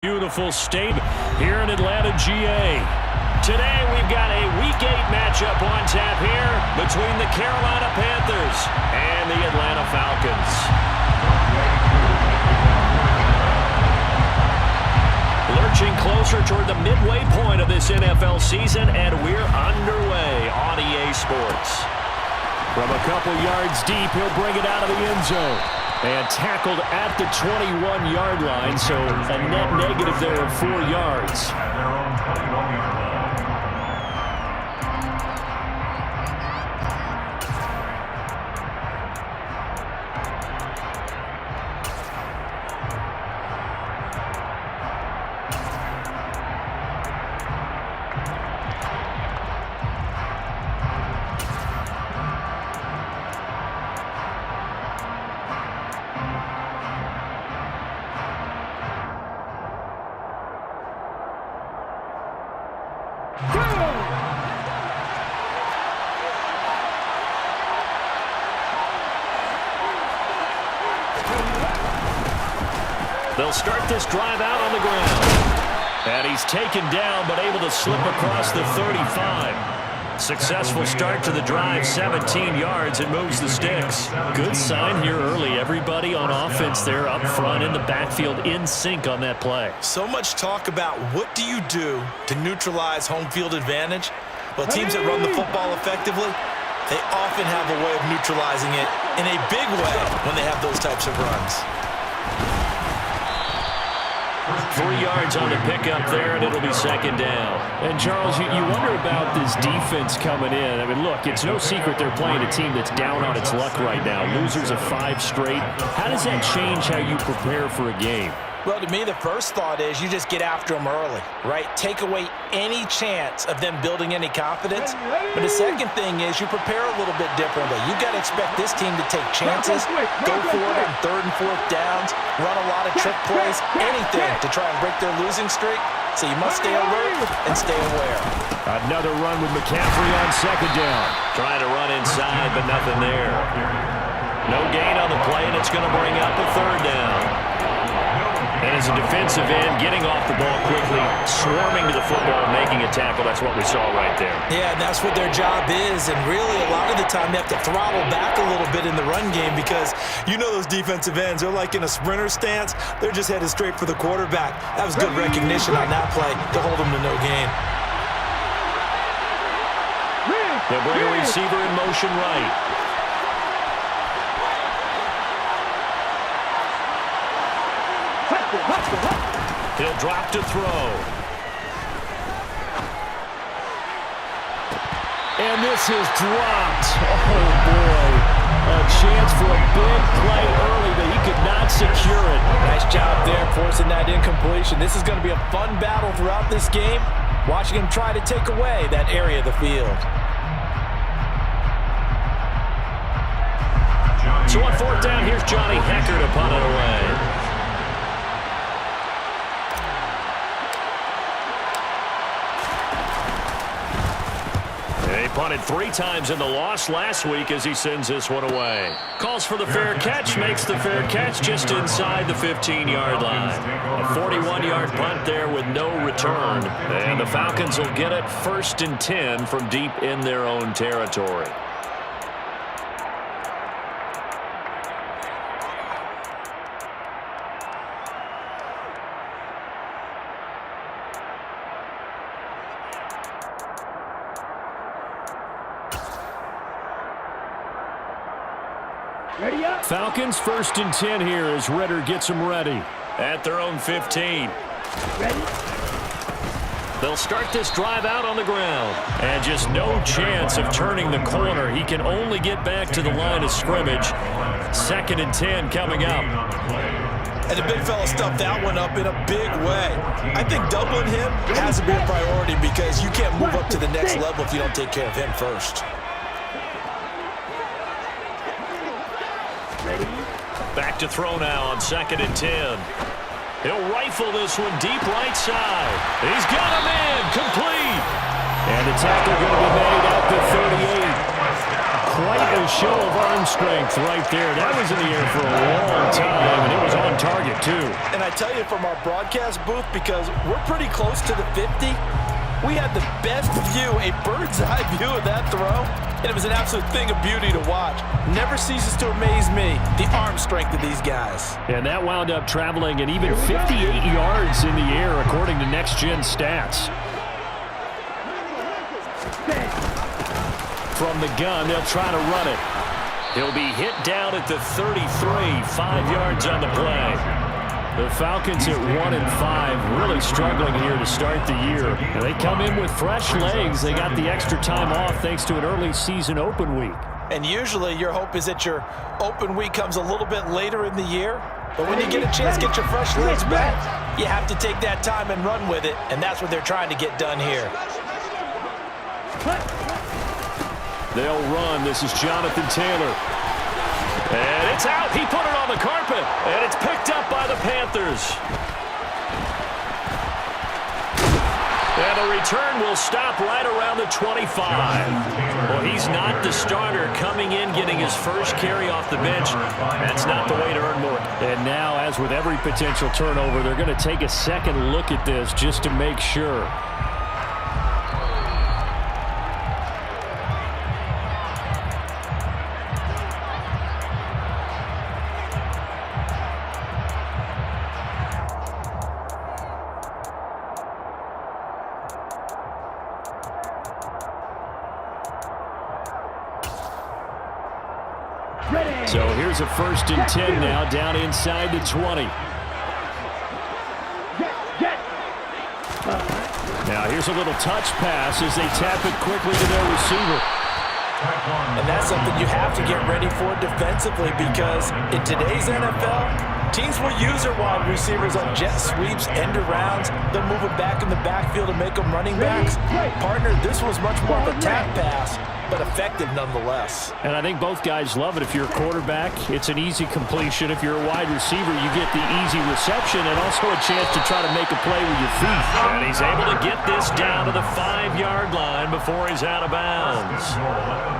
Beautiful state here in Atlanta, GA. Today we've got a Week 8 matchup on tap here between the Carolina Panthers and the Atlanta Falcons. Lurching closer toward the midway point of this NFL season, and we're underway on EA Sports. From a couple yards deep, he'll bring it out of the end zone. And tackled at the 21-yard line, so a net negative there of 4 yards. They'll start this drive out on the ground. And he's taken down, but able to slip across the 35. Successful start to the drive, 17 yards, and moves the sticks. Good sign here early. Everybody on offense there up front in the backfield in sync on that play. So much talk about what do you do to neutralize home field advantage? Well, teams that run the football effectively, they often have a way of neutralizing it in a big way when they have those types of runs. 3 yards on the pickup there, and it'll be second down. And, Charles, you wonder about this defense coming in. I mean, look, it's no secret they're playing a team that's down on its luck right now. Losers of 5 straight. How does that change how you prepare for a game? Well, to me, the first thought is you just get after them early, right? Take away any chance of them building any confidence. But the second thing is you prepare a little bit differently. You've got to expect this team to take chances, go for it on 3rd and 4th downs, run a lot of trick plays, anything to try and break their losing streak. So you must stay alert and stay aware. Another run with McCaffrey on second down. Trying to run inside, but nothing there. No gain on the play, and it's going to bring up a 3rd down. And as a defensive end, getting off the ball quickly, swarming to the football, making a tackle. That's what we saw right there. Yeah, and that's what their job is. And really, a lot of the time, they have to throttle back a little bit in the run game because you know those defensive ends, they're like in a sprinter stance. They're just headed straight for the quarterback. That was good recognition on that play to hold them to no gain. They'll bring a receiver in motion right. He'll drop to throw. And this is dropped. Oh, boy. A chance for a big play early, but he could not secure it. Nice job there, forcing that incompletion. This is going to be a fun battle throughout this game, watching him try to take away that area of the field. So on 4th down, here's Johnny Hecker to punt it away. He punted 3 times in the loss last week as he sends this one away. Calls for the fair catch, makes the fair catch just inside the 15-yard line. A 41-yard punt there with no return. And the Falcons will get it 1st and 10 from deep in their own territory. Falcons 1st and 10 here as Ritter gets them ready at their own 15. They'll start this drive out on the ground. And just no chance of turning the corner. He can only get back to the line of scrimmage. 2nd and 10 coming up. And the big fella stuffed that one up in a big way. I think doubling him has to be a priority because you can't move up to the next level if you don't take care of him first. Back to throw now on 2nd and 10. He'll rifle this one deep right side. He's got him in, complete. And the tackle going to be made at the 38. quite a show of arm strength right there. That was in the air for a long time, and it was on target, too. And I tell you from our broadcast booth, because we're pretty close to the 50, we had the best view, a bird's-eye view of that throw, and it was an absolute thing of beauty to watch. Never ceases to amaze me, the arm strength of these guys. And that wound up traveling an even 58 yards in the air, according to next-gen stats. From the gun, they'll try to run it. He'll be hit down at the 33, 5 yards on the play. The Falcons at 1-5, really struggling here to start the year. And they come in with fresh legs. They got the extra time off thanks to an early season open week. And usually your hope is that your open week comes a little bit later in the year. But when you get a chance to get your fresh legs back, you have to take that time and run with it. And that's what they're trying to get done here. They'll run. This is Jonathan Taylor. And it's out. He put it on the carpet. And it's picked up by the Panthers. And the return will stop right around the 25. Well, he's not the starter coming in, getting his first carry off the bench. That's not the way to earn more. And now, as with every potential turnover, they're going to take a second look at this just to make sure. So here's a 1st and 10 now, down inside the 20. Now here's a little touch pass as they tap it quickly to their receiver. And that's something you have to get ready for defensively, because in today's NFL, teams will use their wide receivers on jet sweeps, end arounds. They'll move it back in the backfield to make them running backs. Partner, this was much more of a tap pass, but effective nonetheless. And I think both guys love it. If you're a quarterback, it's an easy completion. If you're a wide receiver, you get the easy reception and also a chance to try to make a play with your feet. And he's able to get this down to the 5-yard line before he's out of bounds.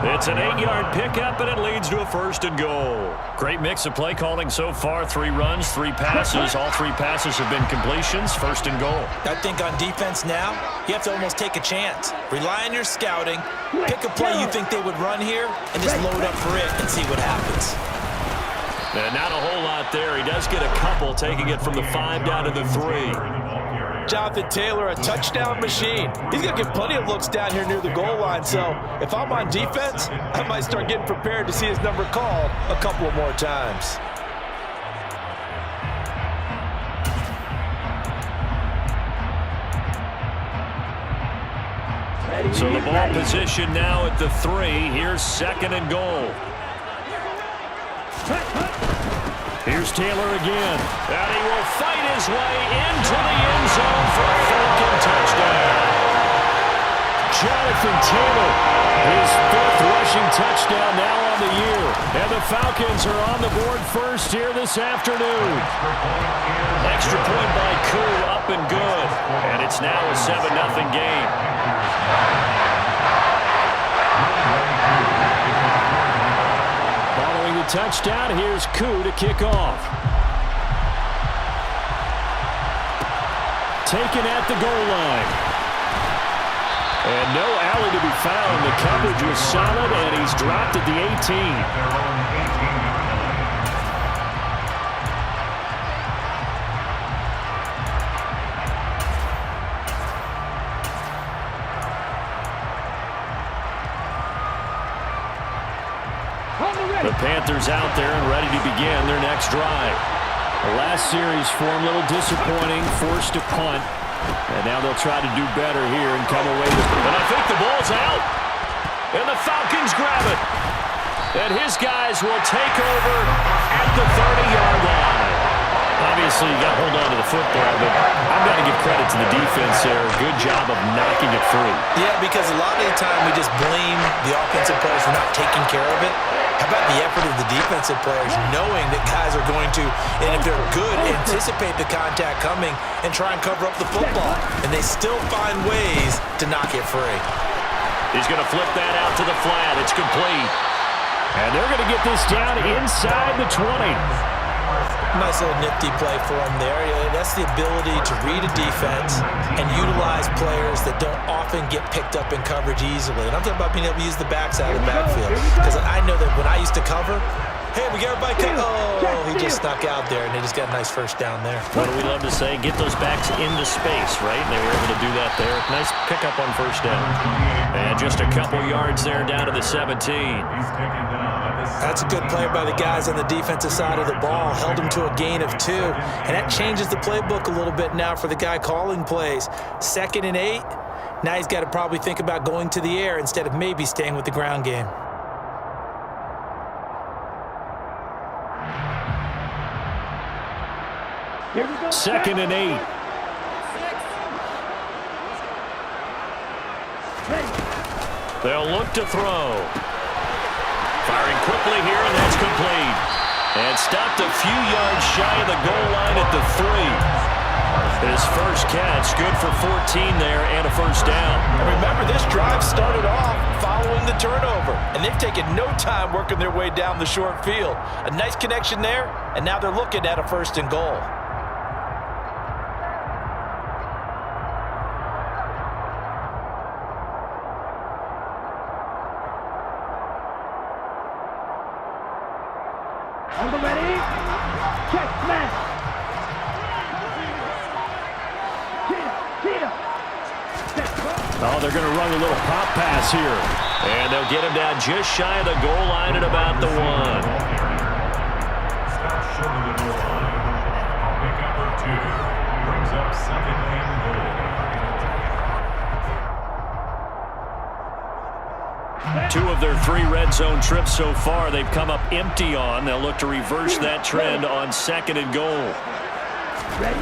It's an 8-yard pickup, and it leads to a 1st and goal. Great mix of play calling so far. 3 runs, 3 passes. All 3 passes have been completions. 1st and goal. I think on defense now, you have to almost take a chance. Rely on your scouting. Pick a play you think they would run here, and just load up for it and see what happens. And not a whole lot there. He does get a couple, taking it from the 5 down to the 3. Jonathan Taylor, a touchdown machine. He's going to get plenty of looks down here near the goal line, so if I'm on defense, I might start getting prepared to see his number called a couple of more times. So the ball position now at the 3. Here's 2nd and goal. Here's Taylor again. And he will fight his way into the end zone for a Falcon touchdown. Jonathan Taylor, his 5th rushing touchdown now on the year. And the Falcons are on the board first here this afternoon. Extra point by Koo, up and good. And it's now a 7-0 game. Following the touchdown, here's Koo to kick off. Taken at the goal line. And no alley to be found. The coverage was solid, and he's dropped at the 18. The Panthers out there and ready to begin their next drive. The last series for them, a little disappointing, forced to punt. And now they'll try to do better here and come away with it. And I think the ball's out. And the Falcons grab it. And his guys will take over at the 30-yard line. Obviously, you got to hold on to the football, but I've got to give credit to the defense there. Good job of knocking it free. Yeah, because a lot of the time we just blame the offensive players for not taking care of it. How about the effort of the defensive players knowing that guys are going to, and if they're good, anticipate the contact coming and try and cover up the football. And they still find ways to knock it free. He's going to flip that out to the flat. It's complete. And they're going to get this down inside the 20. Nice little nifty play for him there. That's the ability to read a defense and utilize players that don't often get picked up in coverage easily. And I'm talking about being able to use the backside of the backfield. Because I know that when I used to cover, hey, we got everybody covered. Oh, he just snuck out there, and they just got a nice first down there. What do we love to say? Get those backs into space, right? And they were able to do that there. Nice pickup on first down. And just a couple yards there down to the 17. That's a good play by the guys on the defensive side of the ball. Held him to a gain of 2. And that changes the playbook a little bit now for the guy calling plays. 2nd and 8. Now he's got to probably think about going to the air instead of maybe staying with the ground game. Here we go. 2nd and 8. They'll look to throw. Firing quickly here, and that's complete. And stopped a few yards shy of the goal line at the 3. His first catch, good for 14 there and a first down. And remember, this drive started off following the turnover, and they've taken no time working their way down the short field. A nice connection there, and now they're looking at a 1st and goal. On the ready. Check, smash. Cheetah. Oh, they're going to run a little pop pass here. And they'll get him down just shy of the goal line at about the 1. Stop short of the goal line. Pickup of 2. Brings up 2nd and goal. 2 of their 3 red zone trips so far they've come up empty on. They'll look to reverse that trend on 2nd and goal. Ready.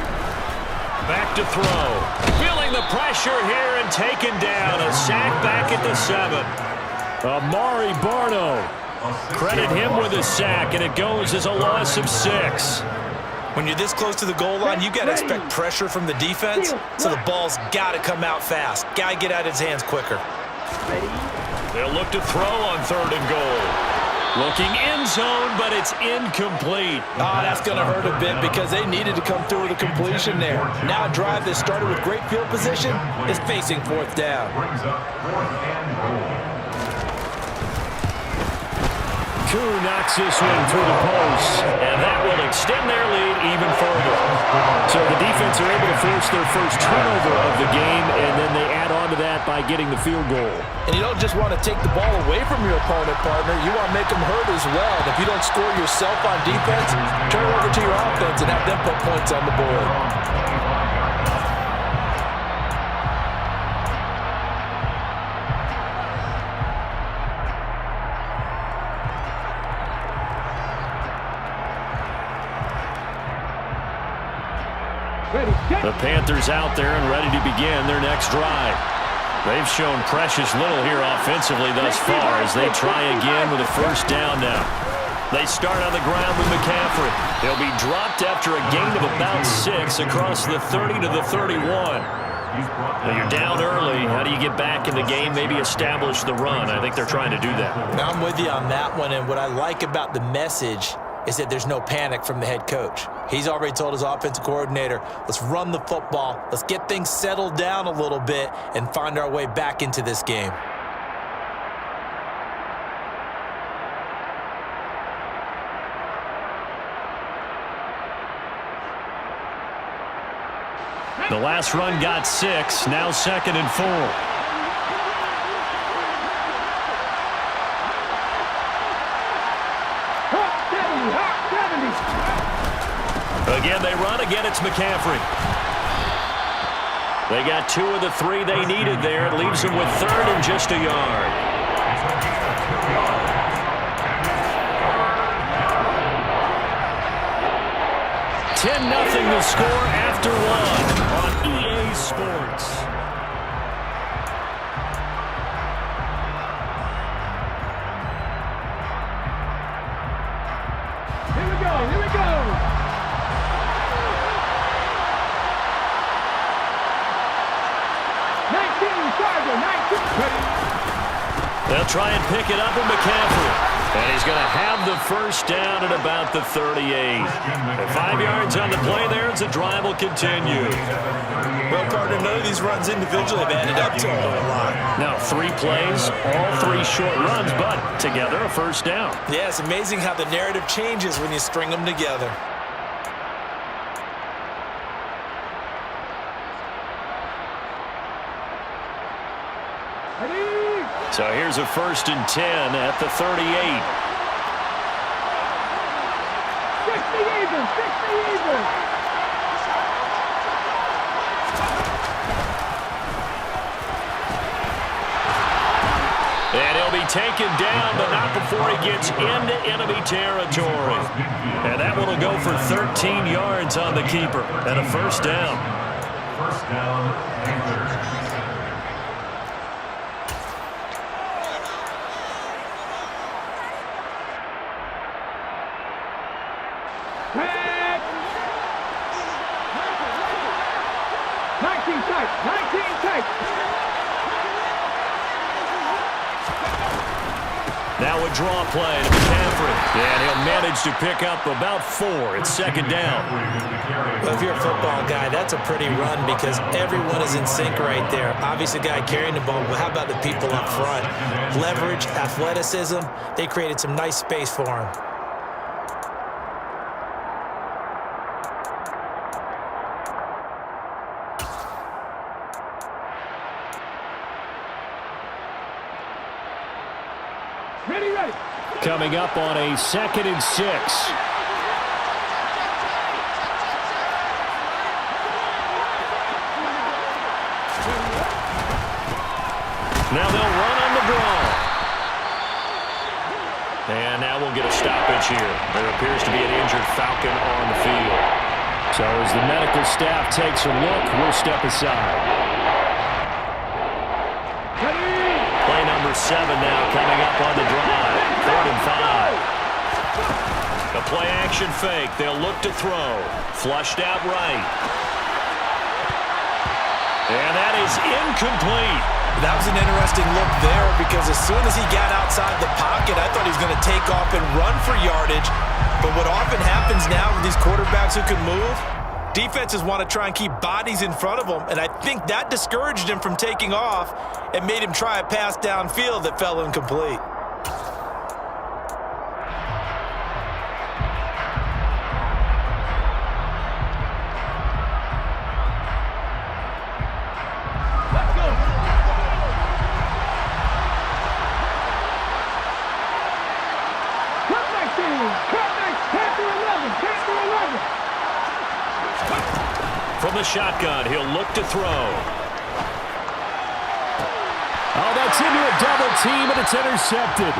Back to throw. Feeling the pressure here and taken down. A sack back at the 7. Amari Barno. Credit him with a sack, and it goes as a loss of 6. When you're this close to the goal line, you got to expect pressure from the defense, so the ball's got to come out fast. Got to get out of his hands quicker. Ready. They'll look to throw on 3rd and goal. Looking end zone, but it's incomplete. That's going to hurt a bit because they needed to come through with a completion there. Now a drive that started with great field position is facing 4th down. Brings up 4th and goal. Koo knocks this one through the post, and that will extend their lead even further. So the defense are able to force their first turnover of the game, and then they add on to that by getting the field goal. And you don't just want to take the ball away from your opponent, partner. You want to make them hurt as well. And if you don't score yourself on defense, turn it over to your offense and have them put points on the board. Ready. Check. The Panthers out there and ready to begin their next drive. They've shown precious little here offensively thus far as they try again with a first down now. They start on the ground with McCaffrey. He'll be dropped after a gain of about 6 across the 30 to the 31. Now you're down early. How do you get back in the game, maybe establish the run? I think they're trying to do that. Now I'm with you on that one, and what I like about the message is that there's no panic from the head coach. He's already told his offensive coordinator, let's run the football, let's get things settled down a little bit and find our way back into this game. The last run got 6, now 2nd and 4. Again, they run. Again, it's McCaffrey. They got 2 of the 3 they needed there. It leaves them with 3rd and just a yard. $10-0 the score after 1 on EA Sports. Here we go. Here we go. They'll try and pick it up with McCaffrey. And he's going to have the first down at about the 38. And 5 yards on the play there as the drive will continue. Well, partner, none of these runs individually have added up to a whole lot. Now 3 plays, all 3 short runs, but together a first down. Yeah, it's amazing how the narrative changes when you string them together. So here's a 1st and 10 at the 38. 60 even, 60 even. And he'll be taken down, but not before he gets into enemy territory. And that one will go for 13 yards on the keeper and a first down. First down, Panthers. Head. 19 tight, 19 tight. Now a draw play to McCaffrey. And he'll manage to pick up about 4. It's 2nd down. Well, if you're a football guy, that's a pretty run because everyone is in sync right there. Obviously, the guy carrying the ball, but how about the people up front? Leverage, athleticism, they created some nice space for him. Ready, ready. Coming up on a 2nd and 6. Now they'll run on the draw. And now we'll get a stoppage here. There appears to be an injured Falcon on the field. So as the medical staff takes a look, we'll step aside. Play number 7 now coming up on the drive. 3rd and 5. A play action fake. They'll look to throw. Flushed out right. And that is incomplete. That was an interesting look there because as soon as he got outside the pocket, I thought he was going to take off and run for yardage. But what often happens now with these quarterbacks who can move, defenses want to try and keep bodies in front of them, and I think that discouraged him from taking off and made him try a pass downfield that fell incomplete. Let's go. Cut back team. Cut back. Panther 11. Panther 11. From the shotgun, he'll look to throw. Oh, that's into a double team, and it's intercepted.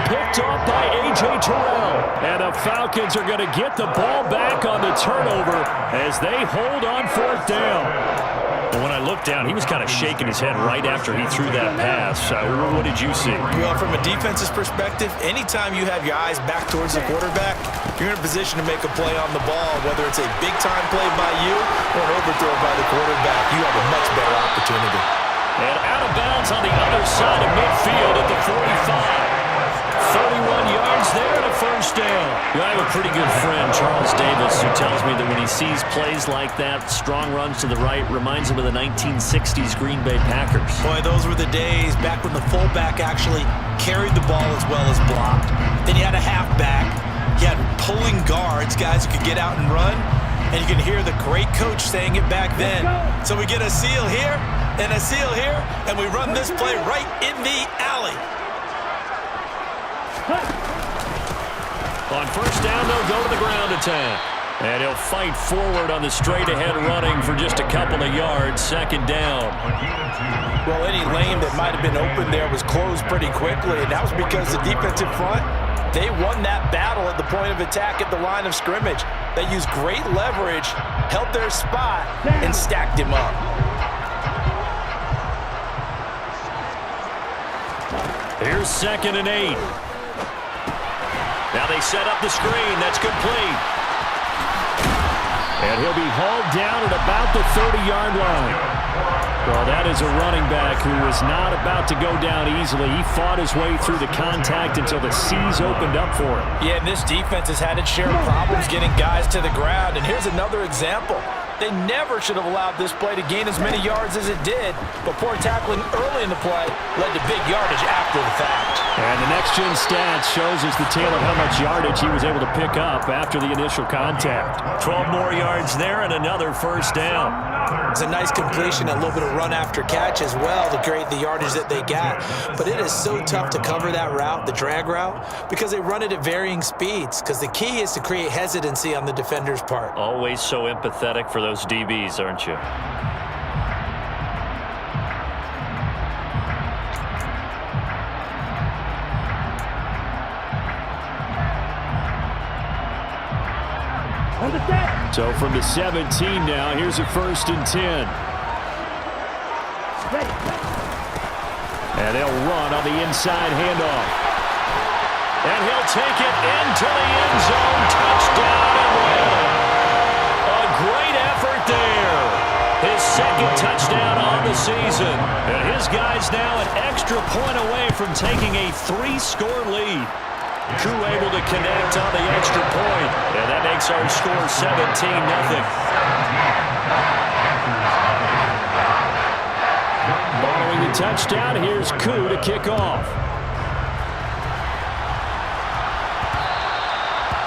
Picked off by A.J. Terrell. And the Falcons are going to get the ball back on the turnover as they hold on 4th down. But when I looked down, he was kind of shaking his head right after he threw that pass. What did you see? Well, from a defense's perspective, anytime you have your eyes back towards the quarterback, you're in a position to make a play on the ball, whether it's a big-time play by you or an overthrow by the quarterback. You have a much better opportunity. And out of bounds on the other side of midfield at the 45. 31 yards there and a first down. I have a pretty good friend, Charles Davis, who tells me that when he sees plays like that, strong runs to the right, reminds him of the 1960s Green Bay Packers. Boy, those were the days back when the fullback actually carried the ball as well as blocked. Then you had a halfback. You had pulling guards, guys who could get out and run. And you can hear the great coach saying it back then. So we get a seal here and a seal here, and we run this play right in the alley. On first down, they'll go to the ground attack. And he'll fight forward on the straight-ahead running for just a couple of yards. 2nd down. Well, any lane that might have been open there was closed pretty quickly, and that was because the defensive front, they won that battle at the point of attack at the line of scrimmage. They used great leverage, held their spot, and stacked him up. Here's 2nd and 8. Now they set up the screen. That's complete. And he'll be hauled down at about the 30-yard line. Well, that is a running back who was not about to go down easily. He fought his way through the contact until the seas opened up for him. Yeah, and this defense has had its share of problems getting guys to the ground. And here's another example. They never should have allowed this play to gain as many yards as it did, but poor tackling early in the play led to big yardage after the fact. And the next-gen stats shows us the tale of how much yardage he was able to pick up after the initial contact. 12 more yards there and another first down. It's a nice completion, a little bit of run after catch as well to create the yardage that they got. But it is so tough to cover that route, the drag route, because they run it at varying speeds, because the key is to create hesitancy on the defender's part. Always so empathetic for those DBs, aren't you? So from the 17 now, here's a 1st and 10. And they'll run on the inside handoff. And he'll take it into the end zone. Touchdown Atlanta. A great effort there. His 2nd touchdown on the season. And his guys now an extra point away from taking a 3-score lead. Crew able to connect on the extra point. And that makes our score 17-0. Following the touchdown, here's Koo to kick off.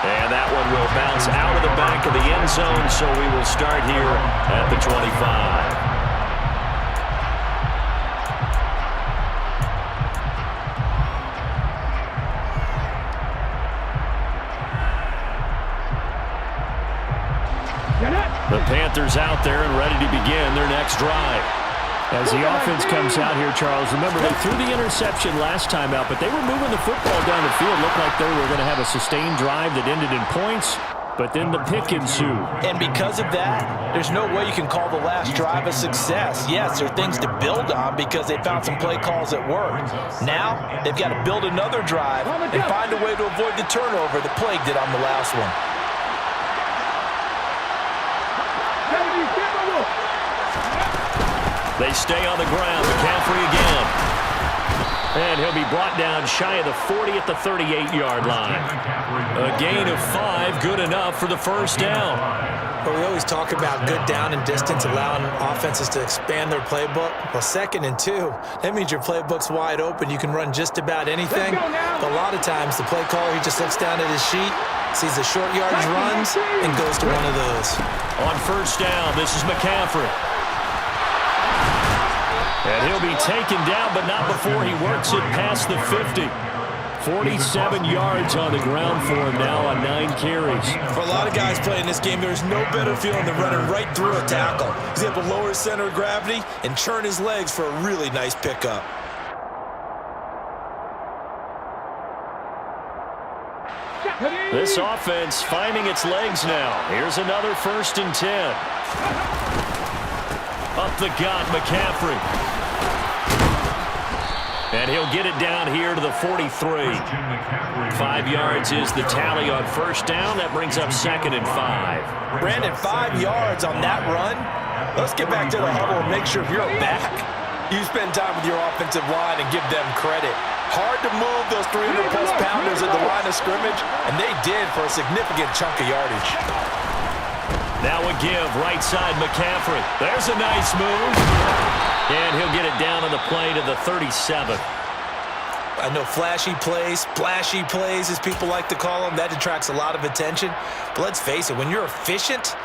And that one will bounce out of the back of the end zone, so we will start here at the 25. The Panthers out there and ready to begin their next drive. As the offense comes out here, Charles, remember they threw the interception last time out, but they were moving the football down the field. Looked like they were going to have a sustained drive that ended in points, but then the pick ensued. And because of that, there's no way you can call the last drive a success. Yes, there are things to build on because they found some play calls that worked. Now, they've got to build another drive and find a way to avoid the turnover that plagued it on the last one. They stay on the ground. McCaffrey again. And he'll be brought down shy of the 40 at the 38-yard line. A gain of 5, good enough for the first down. But we always talk about good down and distance, allowing offenses to expand their playbook. Well, 2nd and 2, that means your playbook's wide open. You can run just about anything. But a lot of times, the play caller, he just looks down at his sheet, sees the short yardage runs, and goes to one of those. On first down, this is McCaffrey. And he'll be taken down, but not before he works it past the 50. 47 yards on the ground for him now on 9 carries. For a lot of guys playing this game, there's no better feeling than running right through a tackle. He's able to lower his center of gravity and churn his legs for a really nice pickup. This offense finding its legs now. Here's another 1st and 10. Up the gut, McCaffrey. And he'll get it down here to the 43. 5 yards is the tally on first down. That brings up 2nd and 5. Brandon, 5 yards on that run. Let's get back to the huddle and make sure if you're back, you spend time with your offensive line and give them credit. Hard to move those 300-plus pounders at the line of scrimmage, and they did for a significant chunk of yardage. Now a give, right side McCaffrey. There's a nice move. And he'll get it down on the play to the 37. I know flashy plays, splashy plays, as people like to call them, that attracts a lot of attention. But let's face it, when you're efficient,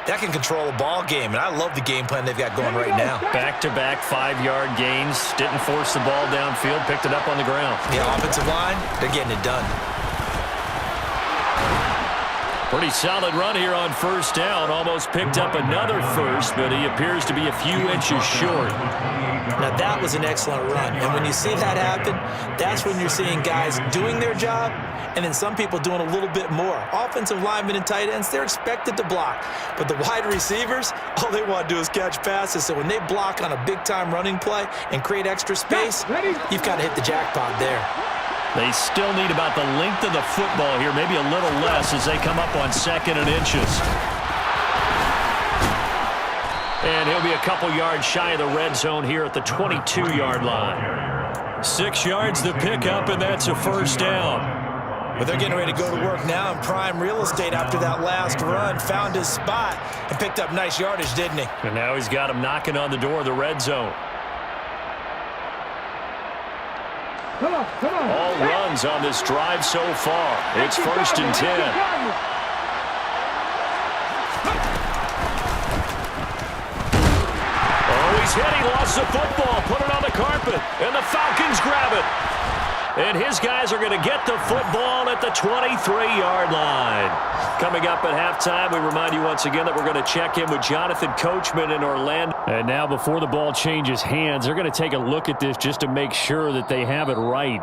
that can control a ball game. And I love the game plan they've got going right now. Back-to-back 5-yard gains. Didn't force the ball downfield. Picked it up on the ground. Yeah, offensive line, they're getting it done. Pretty solid run here on first down. Almost picked up another first, but he appears to be a few inches short. Now, that was an excellent run. And when you see that happen, that's when you're seeing guys doing their job and then some people doing a little bit more. Offensive linemen and tight ends, they're expected to block. But the wide receivers, all they want to do is catch passes. So when they block on a big-time running play and create extra space, you've got to hit the jackpot there. They still need about the length of the football here, maybe a little less as they come up on 2nd and inches. And he'll be a couple yards shy of the red zone here at the 22-yard line. 6 yards to pick up, and that's a first down. But they're getting ready to go to work now in prime real estate after that last run. Found his spot and picked up nice yardage, didn't he? And now he's got him knocking on the door of the red zone. Come on, come on. All runs on this drive so far. It's first and 10. Oh, he's hit. He lost the football. Put it on the carpet. And the Falcons grab it. And his guys are going to get the football at the 23-yard line. Coming up at halftime, we remind you once again that we're going to check in with Jonathan Coachman in Orlando. And now before the ball changes hands, they're going to take a look at this just to make sure that they have it right.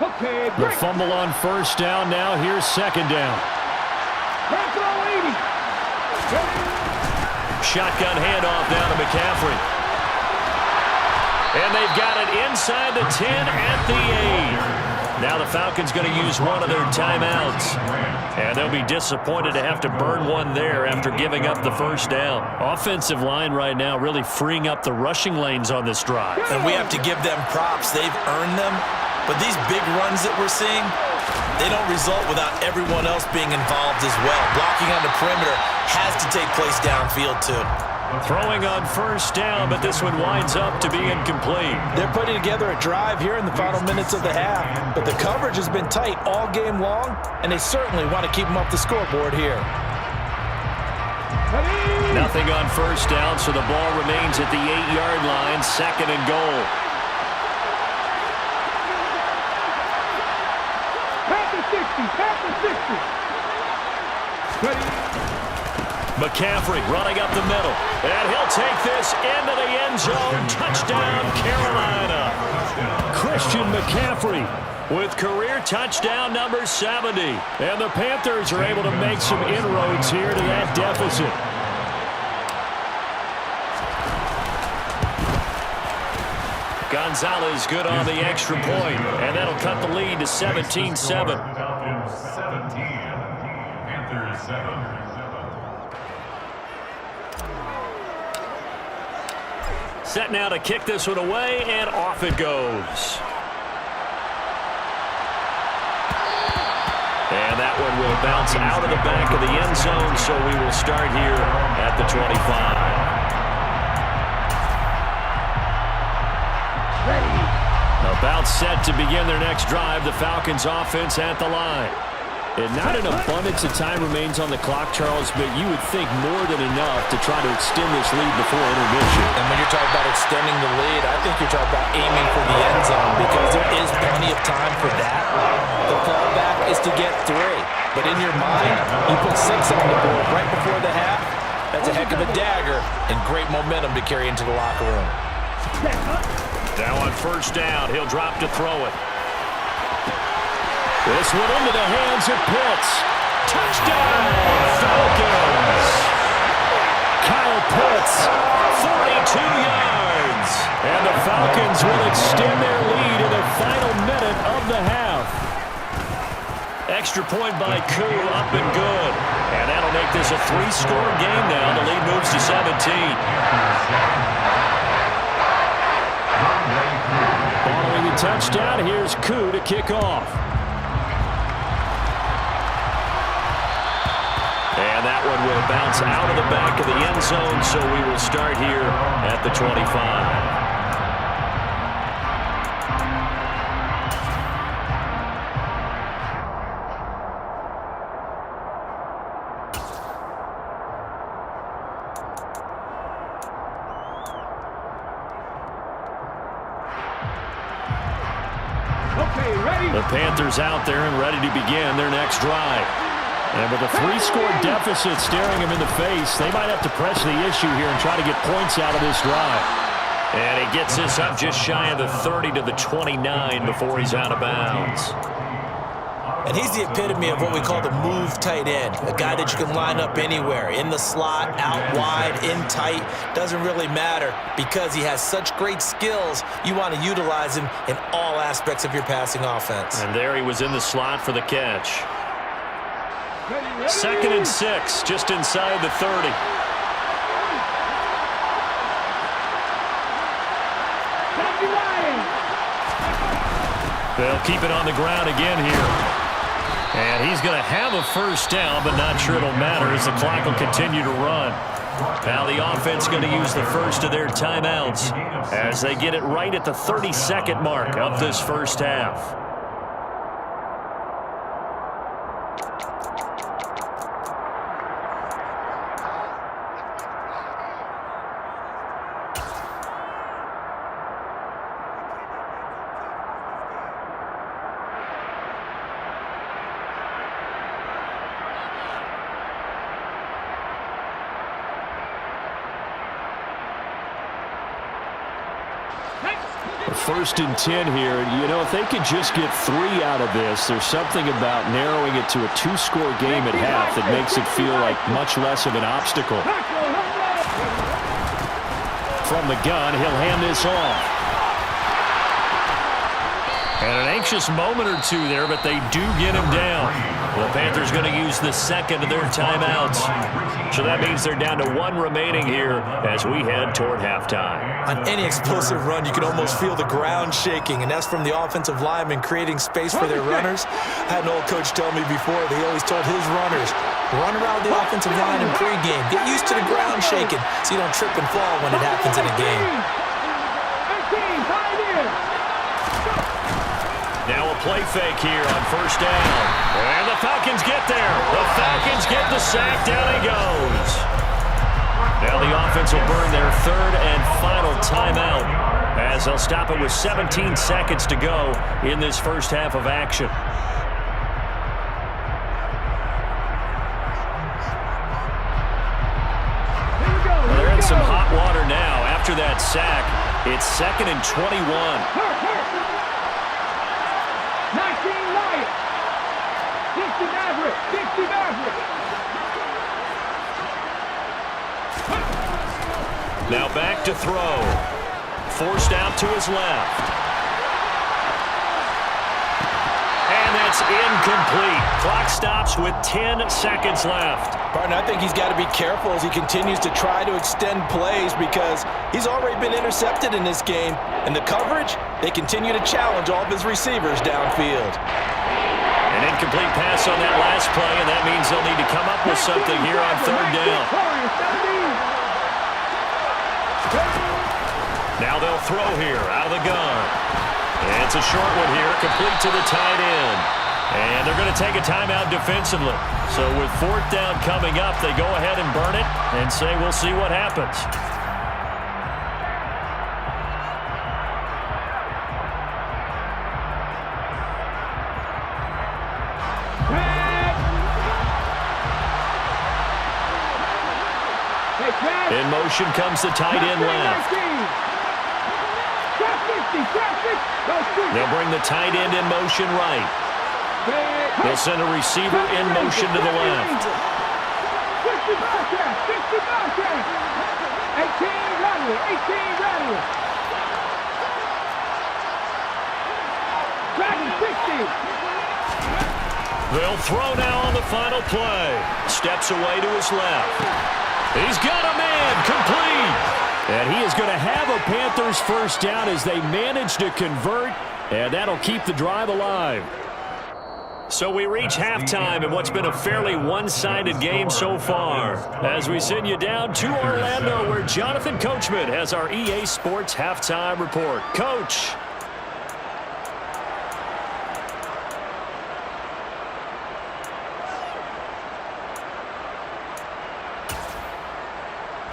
Okay, The fumble on first down. Now here's second down. Shotgun handoff down to McCaffrey. And they've got it inside the 10 at the 8. Now the Falcons going to use one of their timeouts. And they'll be disappointed to have to burn one there after giving up the first down. Offensive line right now really freeing up the rushing lanes on this drive. And we have to give them props. They've earned them. But these big runs that we're seeing, they don't result without everyone else being involved as well. Blocking on the perimeter has to take place downfield too. Throwing on first down, but this one winds up to be incomplete. They're putting together a drive here in the final minutes of the half, but the coverage has been tight all game long, and they certainly want to keep them up the scoreboard here. Nothing on first down, so the ball remains at the 8-yard line, second and goal. McCaffrey running up the middle, and he'll take this into the end zone. Touchdown, Carolina. Christian McCaffrey with career touchdown number 70. And the Panthers are able to make some inroads here to that deficit. Gonzalez good on the extra point, and that'll cut the lead to 17-7. 17, Panthers 7. Set now to kick this one away, and off it goes. And that one will bounce out of the back of the end zone, so we will start here at the 25. About set to begin their next drive, the Falcons offense at the line. And not an abundance of time remains on the clock, Charles, but you would think more than enough to try to extend this lead before intermission. And when you're talking about extending the lead, I think you're talking about aiming for the end zone because there is plenty of time for that. The fallback is to get 3. But in your mind, you put 6 on the board right before the half. That's a heck of a dagger and great momentum to carry into the locker room. Now on first down, he'll drop to throw it. This one into the hands of Pitts. Touchdown, Falcons! Kyle Pitts, 42 yards. And the Falcons will extend their lead in the final minute of the half. Extra point by Koo, up and good. And that'll make this a 3-score game now. The lead moves to 17. Following the touchdown, here's Koo to kick off. And that one will bounce out of the back of the end zone, so we will start here at the 25. The Panthers out there and ready to begin their next drive. And with a 3-score deficit staring them in the face, they might have to press the issue here and try to get points out of this drive. And he gets this up just shy of the 30 to the 29 before he's out of bounds. And he's the epitome of what we call the move tight end, a guy that you can line up anywhere, in the slot, out wide, in tight, doesn't really matter because he has such great skills. You want to utilize him in all aspects of your passing offense. And there he was in the slot for the catch. 2nd and 6, just inside the 30. They'll keep it on the ground again here. And he's going to have a first down, but not sure it'll matter as the clock will continue to run. Now the offense going to use the first of their timeouts as they get it right at the 30-second mark of this first half. First and 10 here. You know, if they could just get 3 out of this, there's something about narrowing it to a 2-score game at half that makes it feel like much less of an obstacle. From the gun, he'll hand this off. And an anxious moment or two there, but they do get him down. The Panthers going to use the second of their timeouts. So that means they're down to 1 remaining here as we head toward halftime. On any explosive run, you can almost feel the ground shaking, and that's from the offensive linemen creating space for their runners. I had an old coach tell me before, they always told his runners, run around the offensive line in pregame. Get used to the ground shaking so you don't trip and fall when it happens in a game. Now a play fake here on first down. And the Falcons get there. The Falcons get the sack. Down he goes. Now the offense will burn their 3rd and final timeout as they'll stop it with 17 seconds to go in this first half of action. Well, they're in some hot water now. After that sack, it's 2nd and 21. 60 Maverick. Now back to throw. Forced out to his left. And that's incomplete. Clock stops with 10 seconds left. Partner, I think he's got to be careful as he continues to try to extend plays because he's already been intercepted in this game. And the coverage, they continue to challenge all of his receivers downfield. An incomplete pass on that last play, and that means they'll need to come up with something here on 3rd down. Now they'll throw here out of the gun. And it's a short one here, complete to the tight end. And they're going to take a timeout defensively. So with 4th down coming up, they go ahead and burn it and say we'll see what happens. In motion comes the tight end left. They'll bring the tight end in motion right. They'll send a receiver in motion to the left. 18 ready. Dragon 60. They'll throw now on the final play. Steps away to his left. He's got a man, complete. And he is going to have a Panthers first down as they manage to convert, and that'll keep the drive alive. So we reach halftime in what's been a fairly one-sided game so far as we send you down to Orlando where Jonathan Coachman has our EA Sports halftime report. Coach.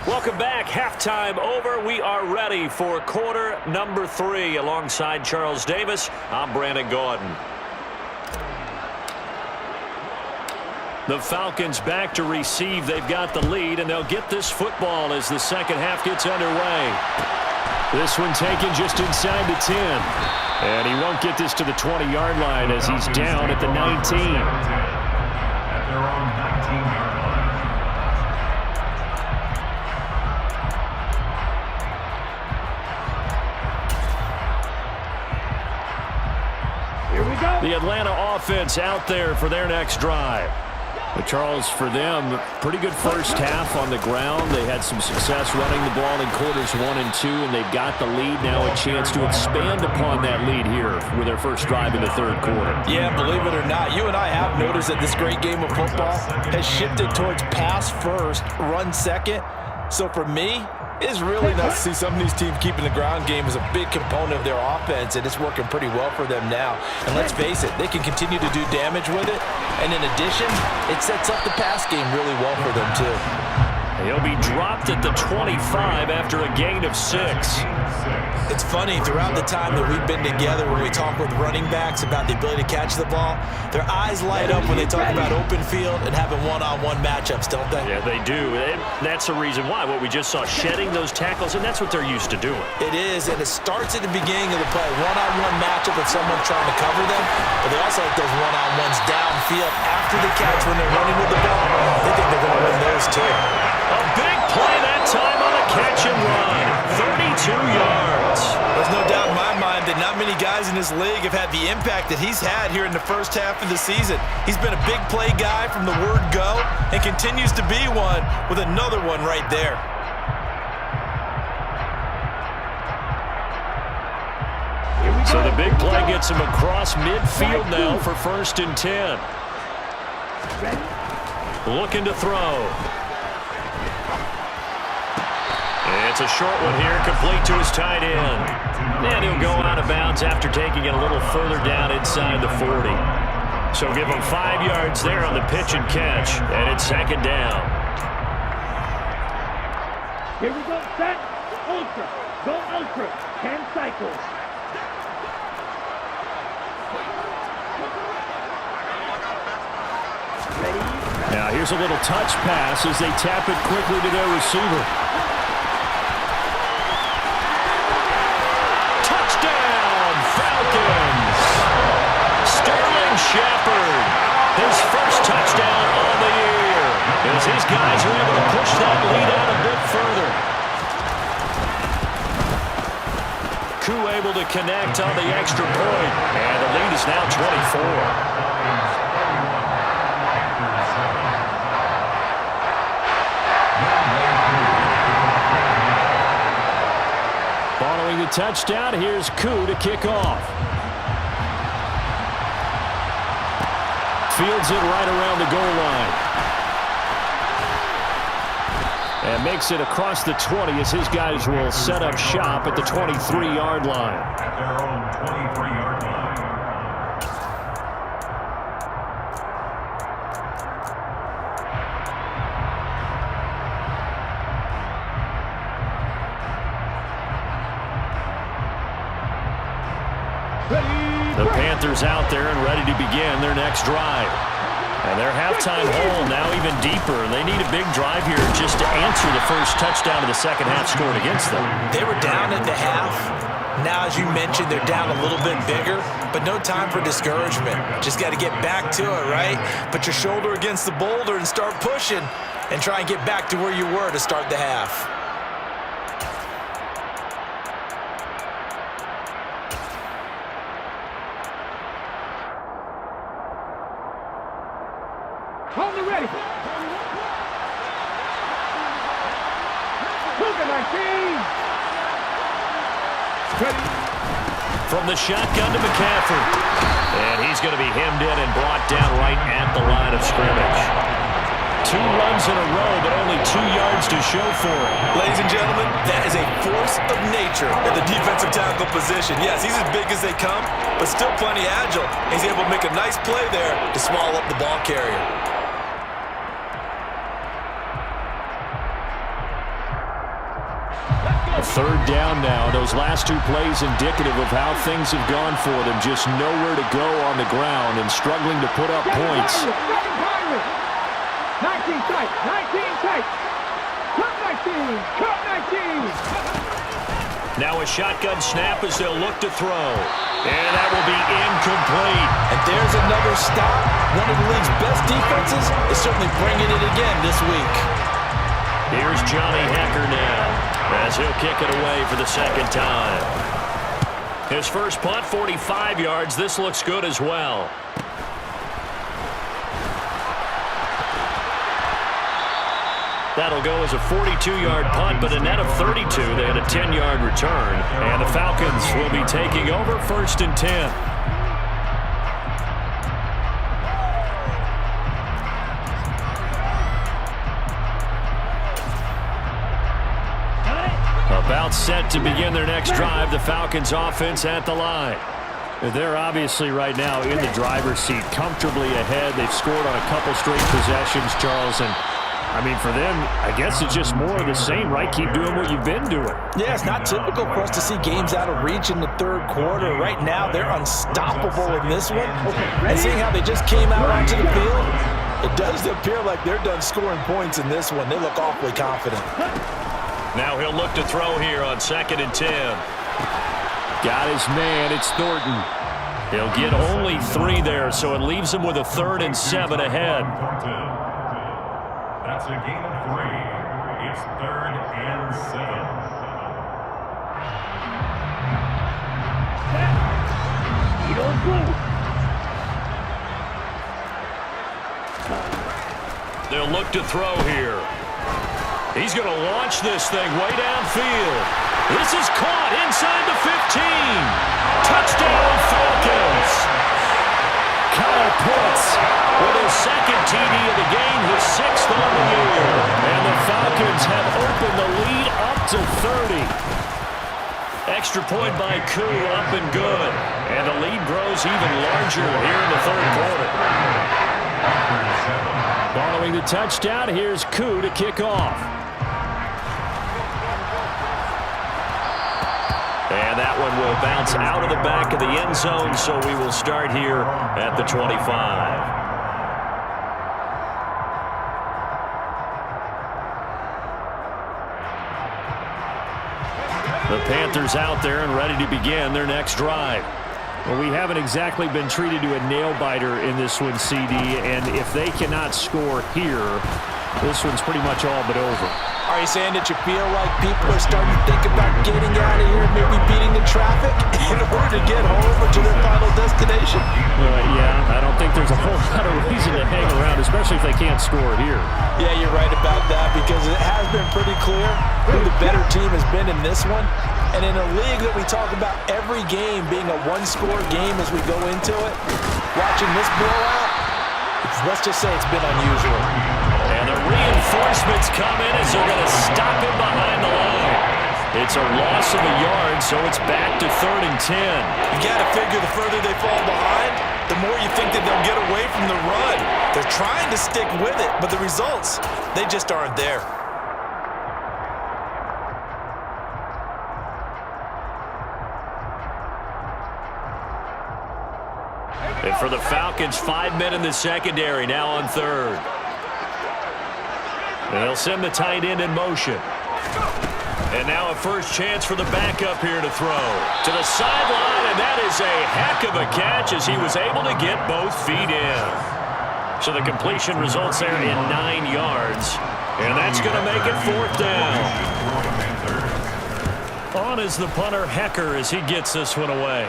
Welcome back. Halftime over. We are ready for quarter number 3. Alongside Charles Davis, I'm Brandon Gordon. The Falcons back to receive. They've got the lead, and they'll get this football as the second half gets underway. This one taken just inside the 10. And he won't get this to the 20-yard line as he's down at the 19. At their own 19-yard line. Here we go. The Atlanta offense out there for their next drive. But Charles, for them, pretty good first half on the ground. They had some success running the ball in quarters 1 and 2, and they've got the lead now, a chance to expand upon that lead here with their first drive in the third quarter. Yeah, believe it or not, you and I have noticed that this great game of football has shifted towards pass first, run second. So for me, it's really nice to see some of these teams keeping the ground game as a big component of their offense, and it's working pretty well for them now. And let's face it, they can continue to do damage with it. And in addition, it sets up the pass game really well for them too. He'll be dropped at the 25 after a gain of 6. It's funny, throughout the time that we've been together when we talk with running backs about the ability to catch the ball, their eyes light up when they talk about open field and having one-on-one matchups, don't they? Yeah, they do. That's the reason why. What we just saw, shedding those tackles, and that's what they're used to doing. It is, and it starts at the beginning of the play. One-on-one matchup with someone trying to cover them, but they also like those one-on-ones downfield after the catch when they're running with the ball. They think they're going to win those too. A big play that time on the catch and run. 32 yards. There's no doubt in my mind that not many guys in this league have had the impact that he's had here in the first half of the season. He's been a big play guy from the word go and continues to be one with another one right there. So the big play gets him across midfield now for 1st and 10. Looking to throw. It's a short one here, complete to his tight end. And he'll go out of bounds after taking it a little further down inside the 40. So give him 5 yards there on the pitch and catch, and it's 2nd down. Here we go. Set. Ultra. Go ultra. 10 cycles. Now here's a little touch pass as they tap it quickly to their receiver. Touchdown, Falcons! Sterling Shepard, his first touchdown on the year, as his guys are able to push that lead out a bit further. Koo able to connect on the extra point, and the lead is now 24. Following the touchdown, here's Koo to kick off. Fields it right around the goal line. And makes it across the 20 as his guys will set up shop at the 23-yard line. At their own 23-yard line. The Panthers out there and ready to begin their next drive. And their halftime hole now even deeper. They need a big drive here just to answer the first touchdown of the second half scored against them. They were down at the half. Now, as you mentioned, they're down a little bit bigger, but no time for discouragement. Just got to get back to it, right? Put your shoulder against the boulder and start pushing and try and get back to where you were to start the half. On the ready. Cougar 19. Ready. From the shotgun to McCaffrey. And he's going to be hemmed in and brought down right at the line of scrimmage. 2 runs in a row, but only 2 yards to show for it. Ladies and gentlemen, that is a force of nature at the defensive tackle position. Yes, he's as big as they come, but still plenty agile. He's able to make a nice play there to swallow up the ball carrier. A 3rd down now. Those last 2 plays indicative of how things have gone for them. Just nowhere to go on the ground and struggling to put up points. 19 tight. 19 tight. Cut 19. Cut 19. Now a shotgun snap as they'll look to throw. And that will be incomplete. And there's another stop. One of the league's best defenses is certainly bringing it again this week. Here's Johnny Hecker now as he'll kick it away for the second time. His first punt, 45 yards. This looks good as well. That'll go as a 42-yard punt, but a net of 32. They had a 10-yard return. And the Falcons will be taking over 1st and 10. About set to begin their next drive. The Falcons offense at the line. They're obviously right now in the driver's seat, comfortably ahead. They've scored on a couple straight possessions, Charles, and I mean, for them, I guess it's just more of the same, right? Keep doing what you've been doing. Yeah, it's not typical for us to see games out of reach in the third quarter. Right now, they're unstoppable in this one. And seeing how they just came out onto the field, it does appear like they're done scoring points in this one. They look awfully confident. Now he'll look to throw here on 2nd and 10. Got his man. It's Thornton. He'll get only 3 there, so it leaves him with a 3rd and 7 ahead. That's a gain of 3. It's 3rd and 7. They'll look to throw here. He's going to launch this thing way downfield. This is caught inside the 15. Touchdown, Falcons. Kyle Pitts with his 2nd TD of the game, his 6th on the year. And the Falcons have opened the lead up to 30. Extra point by Koo, up and good. And the lead grows even larger here in the 3rd quarter. Following the touchdown, here's Koo to kick off. And that one will bounce out of the back of the end zone, so we will start here at the 25. The Panthers out there and ready to begin their next drive. Well, we haven't exactly been treated to a nail-biter in this one, CD, and if they cannot score here, this one's pretty much all but over. Are you saying that you feel like people are starting to think about getting out of here, maybe beating the traffic in order to get home or to their final destination? Yeah, I don't think there's a whole lot of reason to hang around, especially if they can't score here. Yeah, you're right about that because it has been pretty clear who the better team has been in this one. And in a league that we talk about every game being a one-score game as we go into it, watching this blowout, let's just say it's been unusual. And the reinforcements come in as they're going to stop him behind the line. It's a loss of a yard, so it's back to 3rd and 10. You got to figure the further they fall behind, the more you think that they'll get away from the run. They're trying to stick with it, but the results, they just aren't there. And for the Falcons, 5 men in the secondary, now on 3rd. And they'll send the tight end in motion. And now a first chance for the backup here to throw. To the sideline, and that is a heck of a catch as he was able to get both feet in. So the completion results there in 9 yards. And that's going to make it 4th down. On is the punter, Hecker, as he gets this one away.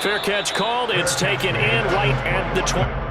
Fair catch called. It's taken in right at the 20.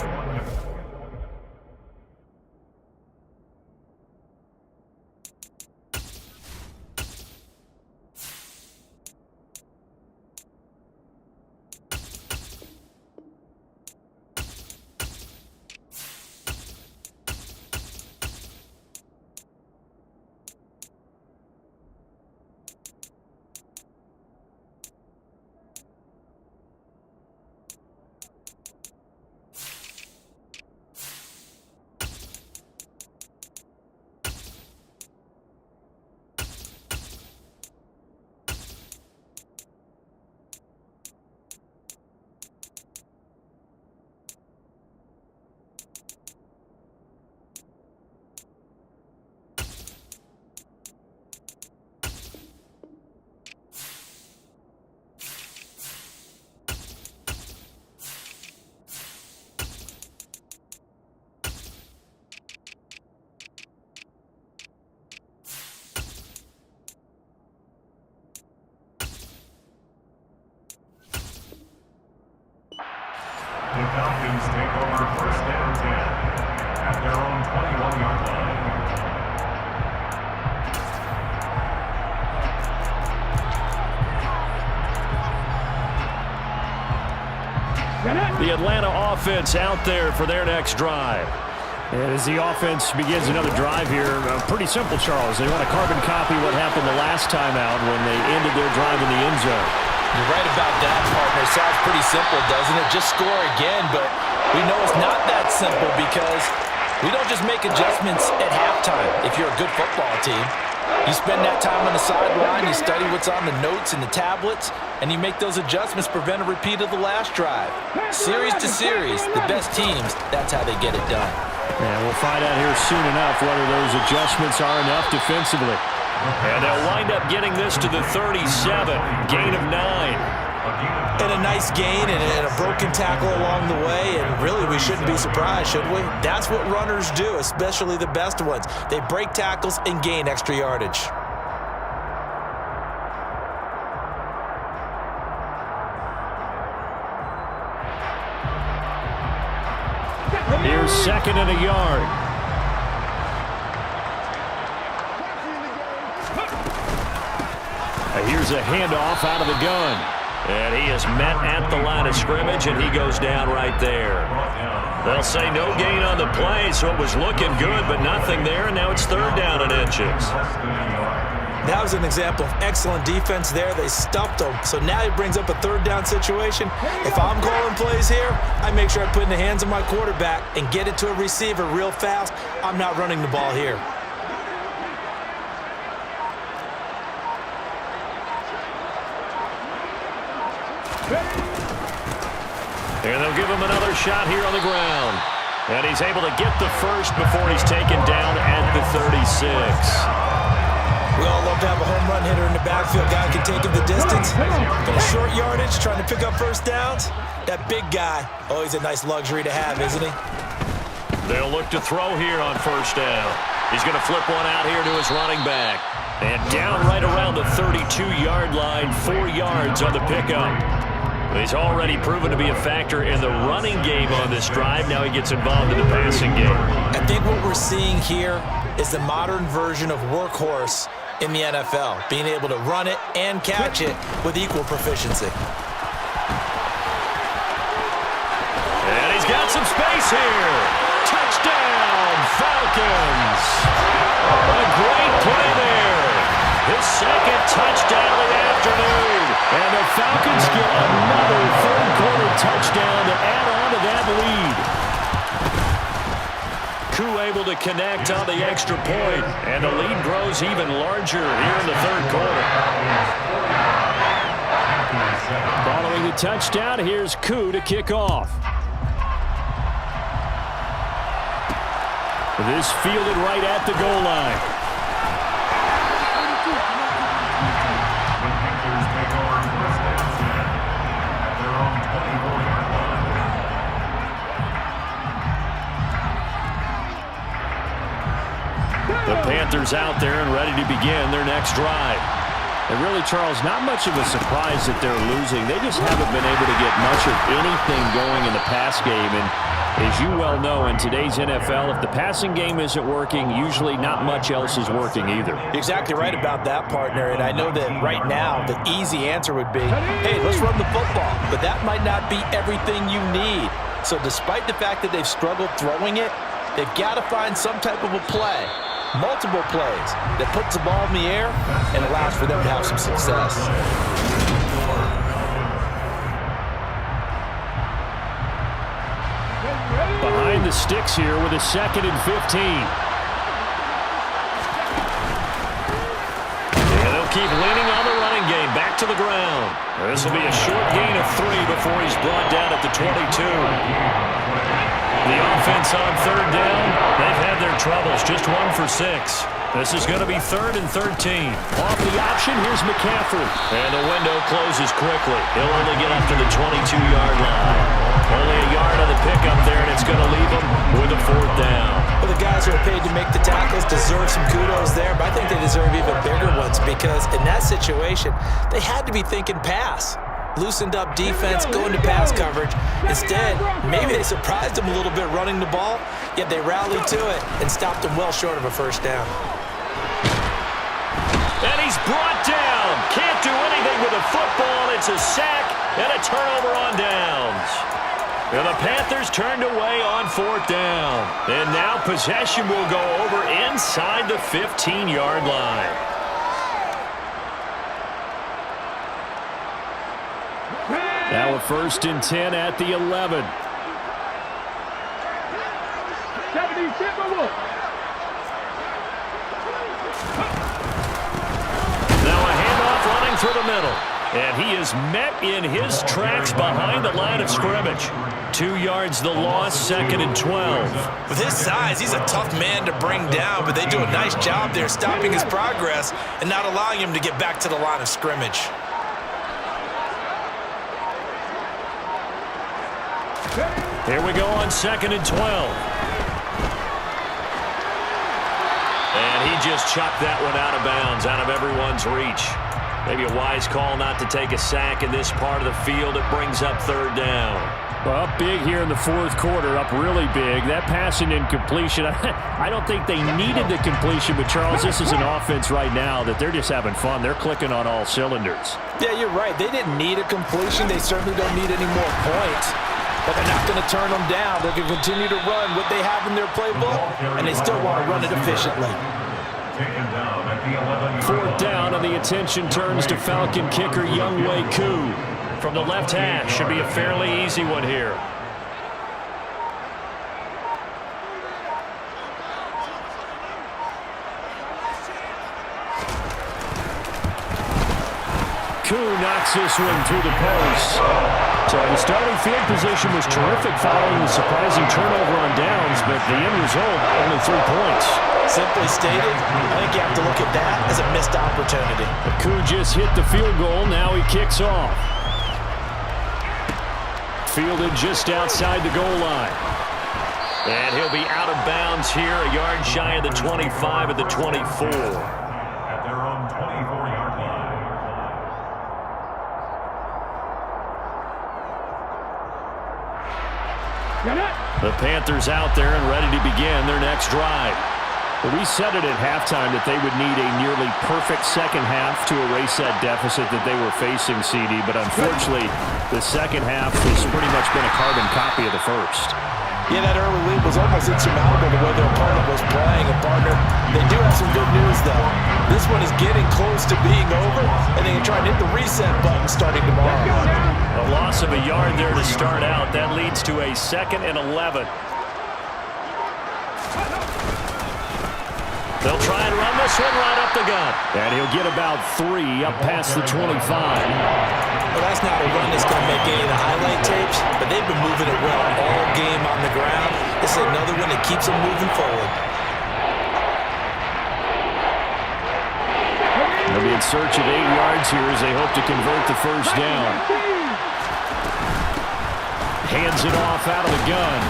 Falcons take over first down 10 at their own 21-yard line. The Atlanta offense out there for their next drive. And as the offense begins another drive here, pretty simple, Charles. They want to carbon copy what happened the last time out when they ended their drive in the end zone. You're right about that, partner. Sounds pretty simple, doesn't it? Just score again, but we know it's not that simple because we don't just make adjustments at halftime if you're a good football team. You spend that time on the sideline, you study what's on the notes and the tablets, and you make those adjustments, prevent a repeat of the last drive. Series to series, the best teams, that's how they get it done. And we'll find out here soon enough whether those adjustments are enough defensively. And they'll wind up getting this to the 37, gain of 9. And a nice gain and a broken tackle along the way, and really we shouldn't be surprised, should we? That's what runners do, especially the best ones. They break tackles and gain extra yardage. Here's second and a yard. Here's a handoff out of the gun. And he is met at the line of scrimmage, and he goes down right there. They'll say no gain on the play, so it was looking good, but nothing there, and now it's third down and inches. That was an example of excellent defense there. They stuffed him, so now he brings up a third down situation. If I'm calling plays here, I make sure I put it in the hands of my quarterback and get it to a receiver real fast. I'm not running the ball here. And they'll give him another shot here on the ground. And he's able to get the first before he's taken down at the 36. We all love to have a home run hitter in the backfield. Guy can take him the distance. But a short yardage, trying to pick up first downs. That big guy, always a nice luxury to have, isn't he? They'll look to throw here on first down. He's going to flip one out here to his running back. And down right around the 32-yard line, 4 yards on the pickup. He's already proven to be a factor in the running game on this drive. Now he gets involved in the passing game. I think what we're seeing here is the modern version of workhorse in the NFL, being able to run it and catch it with equal proficiency. And he's got some space here. Touchdown, Falcons. A great play there. His second touchdown of the afternoon. And the Falcons get another third-quarter touchdown to add on to that lead. Koo able to connect on the extra point, and the lead grows even larger here in the third quarter. Following the touchdown, here's Koo to kick off. This fielded right at the goal line. The Panthers out there and ready to begin their next drive. And really, Charles, not much of a surprise that they're losing. They just haven't been able to get much of anything going in the pass game. And as you well know, in today's NFL, if the passing game isn't working, usually not much else is working either. You're exactly right about that, partner. And I know that right now the easy answer would be, hey, let's run the football. But that might not be everything you need. So despite the fact that they've struggled throwing it, they've got to find some type of a play. Multiple plays that puts the ball in the air and allows for them to have some success. Behind the sticks here with a 2nd and 15. And they'll keep leaning on the running game. Back to the ground. This will be a short gain of 3 before he's brought down at the 22. The offense on third down, they've had their troubles, just 1 for 6. This is going to be 3rd and 13. Off the option, here's McCaffrey. And the window closes quickly. He'll only get up to the 22-yard line. Only a yard on the pickup there, and it's going to leave him with a 4th down. Well, the guys who are paid to make the tackles deserve some kudos there, but I think they deserve even bigger ones because in that situation, they had to be thinking pass. loosened up defense, go into pass coverage. Instead, maybe they surprised him a little bit running the ball, yet they rallied to it and stopped him well short of a first down. And he's brought down. Can't do anything with a football. It's a sack and a turnover on downs. And the Panthers turned away on 4th down. And now possession will go over inside the 15-yard line. Now a 1st and 10 at the 11. 77 Wolf. Now a handoff running through the middle. And he is met in his tracks behind the line of scrimmage. 2 yards the loss, 2nd and 12. With his size, he's a tough man to bring down, but they do a nice job there stopping his progress and not allowing him to get back to the line of scrimmage. Here we go on 2nd and 12. And he just chucked that one out of bounds, out of everyone's reach. Maybe a wise call not to take a sack in this part of the field. It brings up 3rd down. Well, up big here in the 4th quarter, up really big. That passing incompletion, I don't think they needed the completion, but Charles, this is an offense right now that they're just having fun. They're clicking on all cylinders. Yeah, you're right. They didn't need a completion. They certainly don't need any more points. But they're not going to turn them down. They're going to continue to run what they have in their playbook, and they still want to run it efficiently. 4th down, and the attention turns to Falcon kicker Younghoe Koo. From the left hash, should be a fairly easy one here. Koo knocks this one through the post. So the starting field position was terrific following the surprising turnover on downs, but the end result, only 3 points. Simply stated, I think you have to look at that as a missed opportunity. Koo just hit the field goal. Now he kicks off. Fielded just outside the goal line. And he'll be out of bounds here, a yard shy of the 25 at the 24. At their own 24-yard line. The Panthers out there and ready to begin their next drive. Well, we said it at halftime that they would need a nearly perfect second half to erase that deficit that they were facing, CD, but unfortunately, the second half has pretty much been a carbon copy of the first. Yeah, that early lead was almost insurmountable the way their opponent was playing. And, partner, they do have some good news, though. This one is getting close to being over, and they can try and hit the reset button starting tomorrow. A loss of a yard there to start out. That leads to a 2nd and 11. They'll try and run this one right up the gut. And he'll get about 3 up past the 25. Well, that's not a run that's going to make any of the highlight tapes, but they've been moving it well all game on the ground. This is another one that keeps them moving forward. They'll be in search of 8 yards here as they hope to convert the first down. Hands it off out of the gun.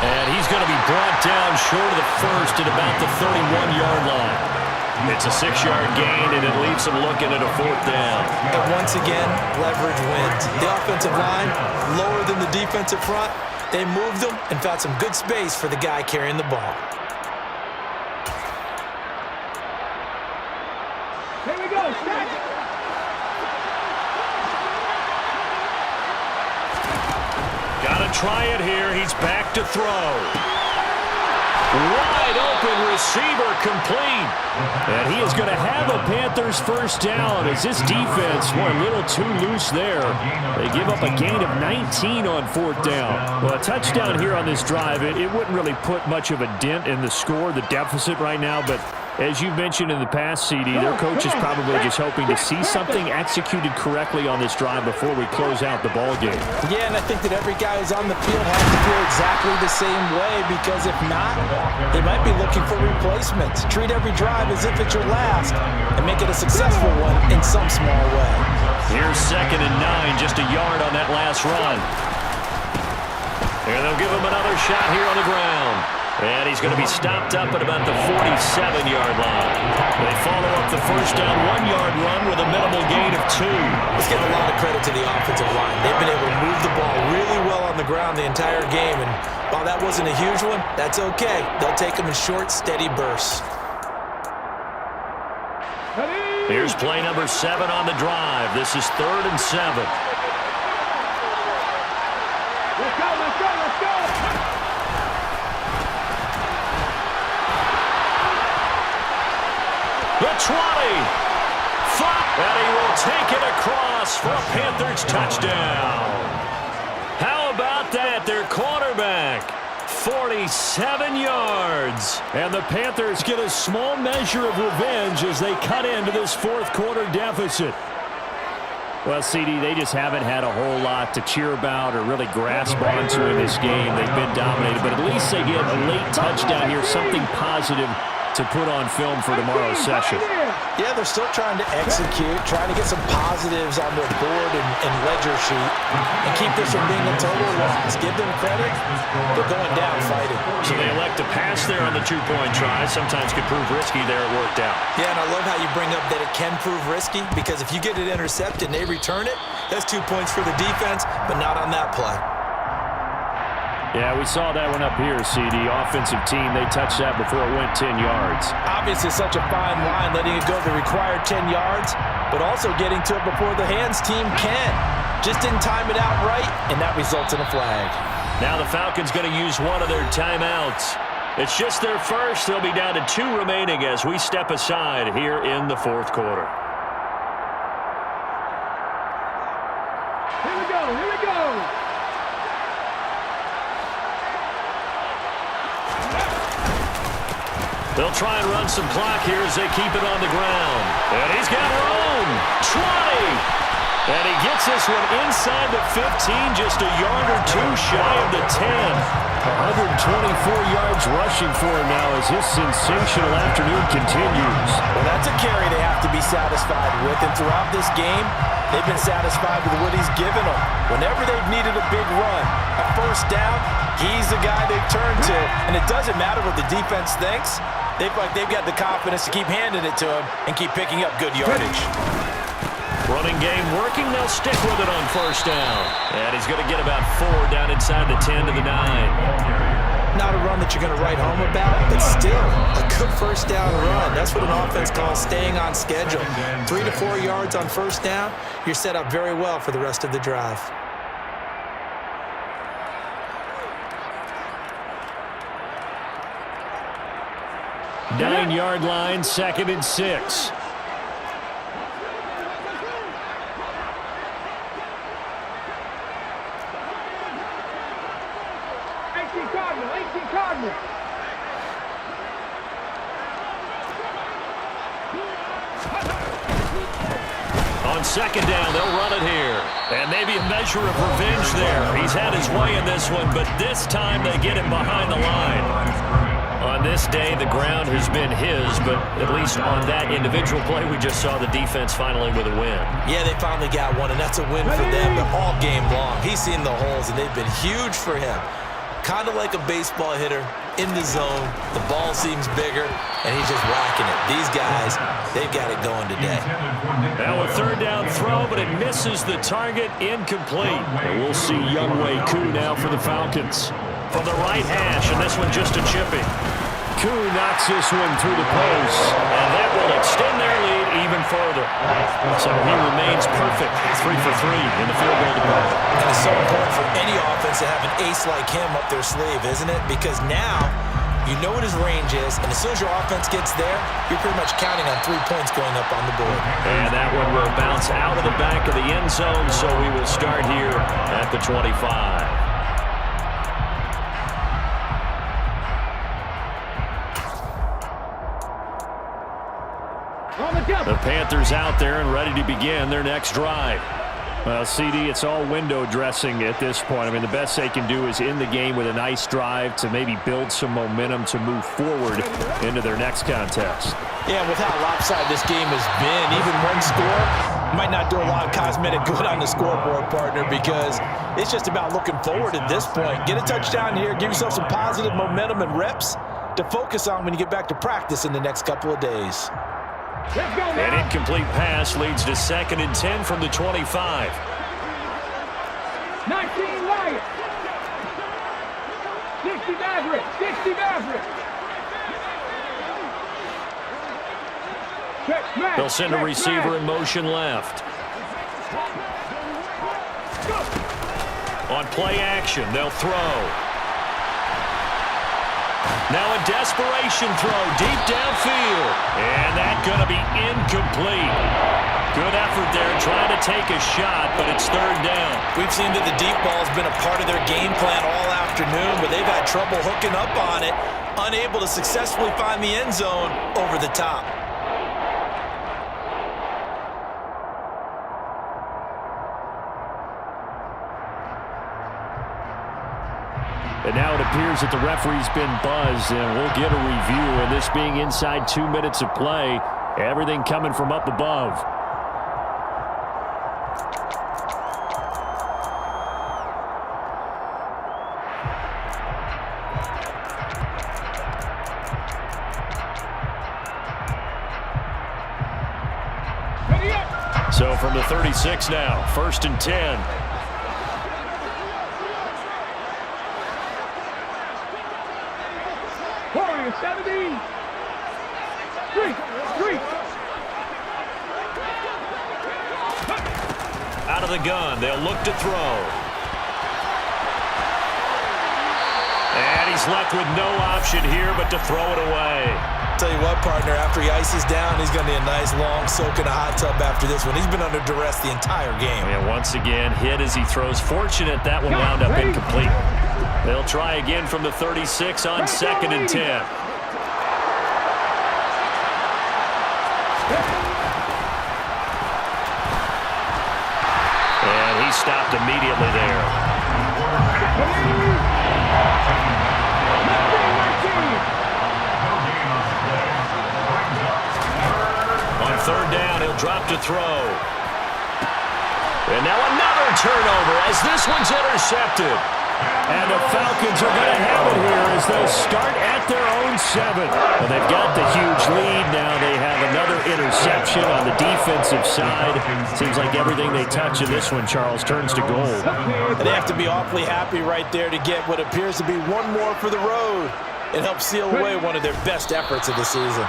And he's going to be brought down short of the first at about the 31-yard line. It's a 6-yard gain, and it leaves them looking at a 4th down. And once again, leverage wins. The offensive line, lower than the defensive front. They moved them and found some good space for the guy carrying the ball. Here we go, set. Got to try it here. He's back to throw. Wide open receiver complete. And he is going to have a Panthers first down as this defense went a little too loose there. They give up a gain of 19 on 4th down. Well, a touchdown here on this drive, it wouldn't really put much of a dent in the score, the deficit right now, but as you've mentioned in the past, CD, their coach is probably just hoping to see something executed correctly on this drive before we close out the ball game. Yeah, and I think that every guy who's on the field has to feel exactly the same way, because if not, they might be looking for replacements. Treat every drive as if it's your last and make it a successful one in some small way. Here's 2nd and 9, just a yard on that last run. And they'll give him another shot here on the ground. And he's going to be stopped up at about the 47-yard line. They follow up the first down 1-yard run with a minimal gain of 2. Let's give a lot of credit to the offensive line. They've been able to move the ball really well on the ground the entire game, and while that wasn't a huge one, that's okay. They'll take them in short, steady bursts. Here's play number 7 on the drive. This is 3rd and 7. Let's go, let's go, let's go! The 20. And he will take it across for a Panthers touchdown. How about that? Their quarterback, 47 yards. And the Panthers get a small measure of revenge as they cut into this fourth quarter deficit. Well, CD, they just haven't had a whole lot to cheer about or really grasp onto in this game. They've been dominated, but at least they get a late touchdown here, something positive to put on film for tomorrow's session. Yeah, they're still trying to execute, trying to get some positives on their board and ledger sheet and keep this from being a total loss. Give them credit. They're going down fighting. So they elect to pass there on the 2-point try. Sometimes could prove risky there. It worked out. Yeah, and I love how you bring up that it can prove risky, because if you get it intercepted and they return it, that's 2 points for the defense, but not on that play. Yeah, we saw that one up here, CD. Offensive team, they touched that before it went 10 yards. Obviously, such a fine line, letting it go the required 10 yards, but also getting to it before the hands team can. Just didn't time it out right, and that results in a flag. Now the Falcons going to use one of their timeouts. It's just their first. They'll be down to 2 remaining as we step aside here in the fourth quarter. Here we go, here we go! They'll try and run some clock here as they keep it on the ground. And he's got room. 20. And he gets this one inside the 15, just a yard or 2 shy of the 10. 124 yards rushing for him now as his sensational afternoon continues. Well, that's a carry they have to be satisfied with, and throughout this game, they've been satisfied with what he's given them. Whenever they've needed a big run, a first down, he's the guy they've turned to. And it doesn't matter what the defense thinks. They've got the confidence to keep handing it to him and keep picking up good yardage. Running game working. They'll stick with it on first down. And he's going to get about 4 down inside the 10 to the 9. Not a run that you're going to write home about, but still a good first down run. That's what an offense calls staying on schedule. 3 to 4 yards on first down, you're set up very well for the rest of the drive. Nine-yard line, 2nd and 6. 18 Cardinal! On second down, they'll run it here. And maybe a measure of revenge there. He's had his way in this one, but this time they get him behind the line. On this day, the ground has been his, but at least on that individual play, we just saw the defense finally with a win. Yeah, they finally got one, and that's a win for them, but all game long. He's seen the holes, and they've been huge for him. Kind of like a baseball hitter in the zone. The ball seems bigger, and he's just whacking it. These guys, they've got it going today. Now a third down throw, but it misses the target, incomplete. And we'll see Younghoe Koo now for the Falcons. From the right hash, and this one just a chipping. Koo knocks this one through the post. And that will extend their lead even further. So he remains perfect, 3 for 3 in the field goal department. And it's so important for any offense to have an ace like him up their sleeve, isn't it? Because now you know what his range is, and as soon as your offense gets there, you're pretty much counting on 3 points going up on the board. And that one will bounce out of the back of the end zone, so we will start here at the 25. The Panthers out there and ready to begin their next drive. Well, CD, it's all window dressing at this point. I mean, the best they can do is in the game with a nice drive to maybe build some momentum to move forward into their next contest. Yeah, with how lopsided this game has been, even one score might not do a lot of cosmetic good on the scoreboard, partner, because it's just about looking forward at this point. Get a touchdown here, give yourself some positive momentum and reps to focus on when you get back to practice in the next couple of days. Let's go, An man. incomplete pass leads to 2nd and 10 from the 25. 19 Lions. 60 Maverick. 60 Maverick. Check, smash, They'll send a check, receiver smash. in motion left. On play action, they'll throw. Now a desperation throw deep downfield. And that's going to be incomplete. Good effort there trying to take a shot, but it's 3rd down. We've seen that the deep ball's been a part of their game plan all afternoon, but they've had trouble hooking up on it, unable to successfully find the end zone over the top. And now it appears that the referee's been buzzed, and we'll get a review. And this being inside 2 minutes of play, everything coming from up above. So from the 36 now, 1st and 10. Warrior 17. Street. Out of the gun, they'll look to throw. And he's left with no option here but to throw it away. Tell you what, partner, after he ices down, he's going to need a nice long soak in a hot tub after this one. He's been under duress the entire game. And once again, hit as he throws. Fortunate that one wound up incomplete. They'll try again from the 36 on 2nd and 10. And he stopped immediately there. On 3rd down, he'll drop to throw. And now another turnover as this one's intercepted. And the Falcons are going to have it here as they'll start at their own 7. Well, they've got the huge lead. Now they have another interception on the defensive side. Seems like everything they touch in this one, Charles, turns to gold. And they have to be awfully happy right there to get what appears to be one more for the road. It helps seal away one of their best efforts of the season.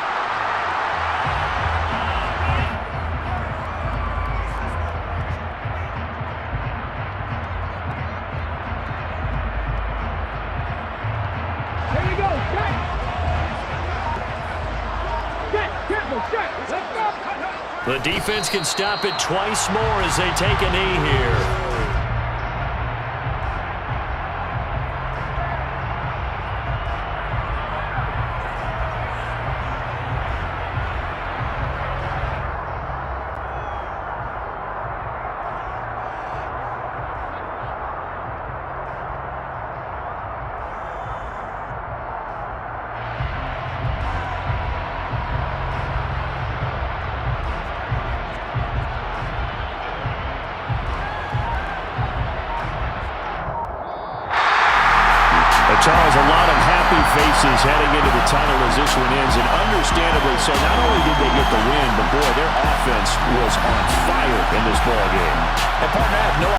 The defense can stop it twice more as they take a knee here. Charles, a lot of happy faces heading into the tunnel as this one ends, and understandably so. Not only did they get the win, but boy, their offense was on fire in this ball game. And partner, I have no